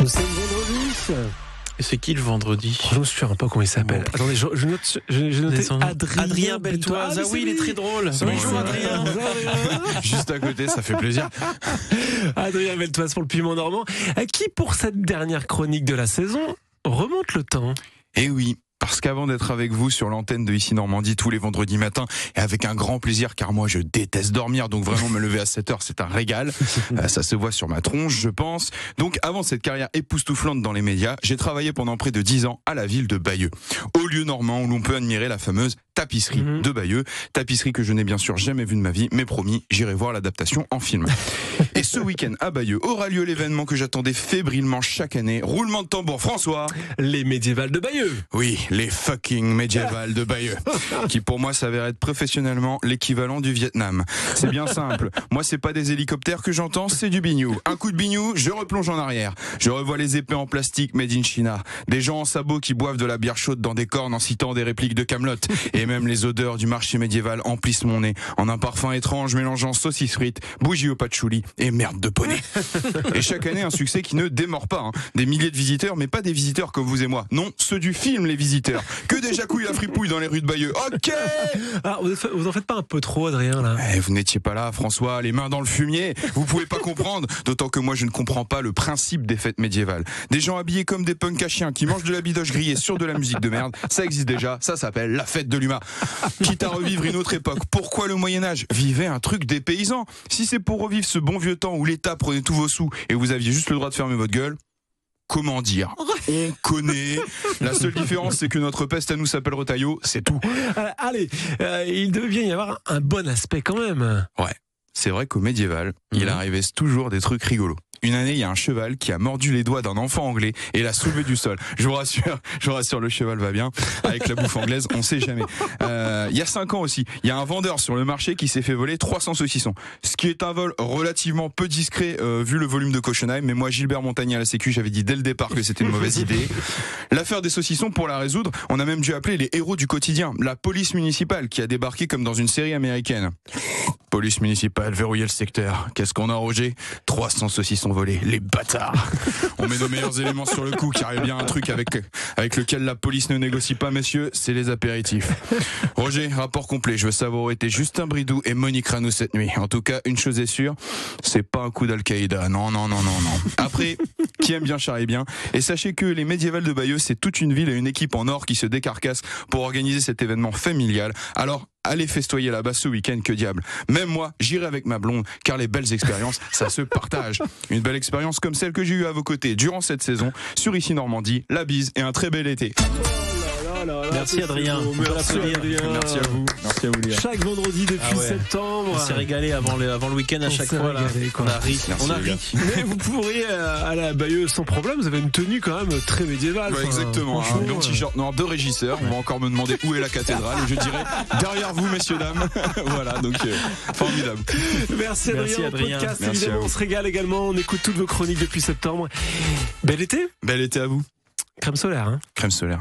Nous sommes vendredi. Et c'est qui le vendredi? Je me souviens pas comment il s'appelle. Attendez, je note Adrien Beltoise. Ah oui, il est très drôle. Bonjour Adrien. Juste à côté, ça fait plaisir. Adrien Beltoise pour le Piment Normand, qui pour cette dernière chronique de la saison remonte le temps. Et oui. Parce qu'avant d'être avec vous sur l'antenne de Ici Normandie tous les vendredis matins, et avec un grand plaisir, car moi je déteste dormir, donc vraiment me lever à 7h c'est un régal, ça se voit sur ma tronche je pense. Donc avant cette carrière époustouflante dans les médias, j'ai travaillé pendant près de 10 ans à la ville de Bayeux, au lieu normand où l'on peut admirer la fameuse tapisserie de Bayeux, tapisserie que je n'ai bien sûr jamais vue de ma vie, mais promis, j'irai voir l'adaptation en film. Et ce week-end à Bayeux aura lieu l'événement que j'attendais fébrilement chaque année, roulement de tambour François. Les médiévales de Bayeux. Oui, les fucking médiévales de Bayeux, qui pour moi s'avère être professionnellement l'équivalent du Vietnam. C'est bien simple, moi c'est pas des hélicoptères que j'entends, c'est du bignou. Un coup de bignou, je replonge en arrière. Je revois les épées en plastique made in China, des gens en sabots qui boivent de la bière chaude dans des cornes en citant des répliques de Kaamelott, et même les odeurs du marché médiéval emplissent mon nez, en un parfum étrange mélangeant saucisses frites, bougies au patchouli et merde de poney. Et chaque année un succès qui ne démord pas, des milliers de visiteurs, mais pas des visiteurs comme vous et moi, non, ceux du film Les Visiteurs. Que des jacouilles à fripouille dans les rues de Bayeux. Ok. Ah, vous en faites pas un peu trop, Adrien, là? Vous n'étiez pas là, François, les mains dans le fumier. Vous pouvez pas comprendre, d'autant que moi je ne comprends pas le principe des fêtes médiévales. Des gens habillés comme des punks à chiens qui mangent de la bidoche grillée sur de la musique de merde, ça existe déjà, ça s'appelle la fête de l'humain. Quitte à revivre une autre époque, pourquoi le Moyen-Âge? Vivez un truc des paysans. Si c'est pour revivre ce bon vieux temps où l'État prenait tous vos sous et vous aviez juste le droit de fermer votre gueule, comment dire? On connaît. La seule différence, c'est que notre peste à nous s'appelle Retailleau, c'est tout. Allez, il devait bien y avoir un bon aspect quand même. Ouais, c'est vrai qu'au médiéval, il arrivait toujours des trucs rigolos. Une année, il y a un cheval qui a mordu les doigts d'un enfant anglais et l'a soulevé du sol. Je vous rassure, le cheval va bien. Avec la bouffe anglaise, on sait jamais. Il y a 5 ans aussi, il y a un vendeur sur le marché qui s'est fait voler 300 saucissons. Ce qui est un vol relativement peu discret vu le volume de Cochonheim. Mais moi, Gilbert Montagnier à la Sécu, j'avais dit dès le départ que c'était une mauvaise idée. L'affaire des saucissons, pour la résoudre, on a même dû appeler les héros du quotidien, la police municipale qui a débarqué comme dans une série américaine. Police municipale, verrouillez le secteur. Qu'est-ce qu'on a, Roger? 300 saucissons volés, les bâtards. On met nos meilleurs éléments sur le coup, car il y a bien un truc avec lequel la police ne négocie pas, messieurs, c'est les apéritifs. Roger, rapport complet, je veux savoir où étaient Justin Bridou et Monique Rano cette nuit. En tout cas, une chose est sûre, c'est pas un coup d'Al-Qaïda, non. Après, qui aime bien charrie bien. Et sachez que les médiévales de Bayeux, c'est toute une ville et une équipe en or qui se décarcasse pour organiser cet événement familial. Alors, allez festoyer là-bas ce week-end, que diable. Même moi, j'irai avec ma blonde, car les belles expériences, ça se partage. Une belle expérience comme celle que j'ai eue à vos côtés durant cette saison, sur Ici Normandie, la bise et un très bel été. Merci Adrien. Merci Adrien. Merci à vous. Merci à vous, les gars. Chaque vendredi depuis septembre. On s'est régalé avant le week-end à chaque fois. Régalé, on a ri. Merci, on a les ri. Mais vous pourriez aller à Bayeux sans problème. Vous avez une tenue quand même très médiévale. Ouais, exactement. Un long t-shirt noir de régisseur. On va encore me demander où est la cathédrale. Et je dirais derrière vous, messieurs, dames. Voilà, donc formidable. Merci Adrien. Podcast, Merci évidemment, on se régale également. On écoute toutes vos chroniques depuis septembre. Bel été. Bel été à vous. Crème solaire. Crème solaire.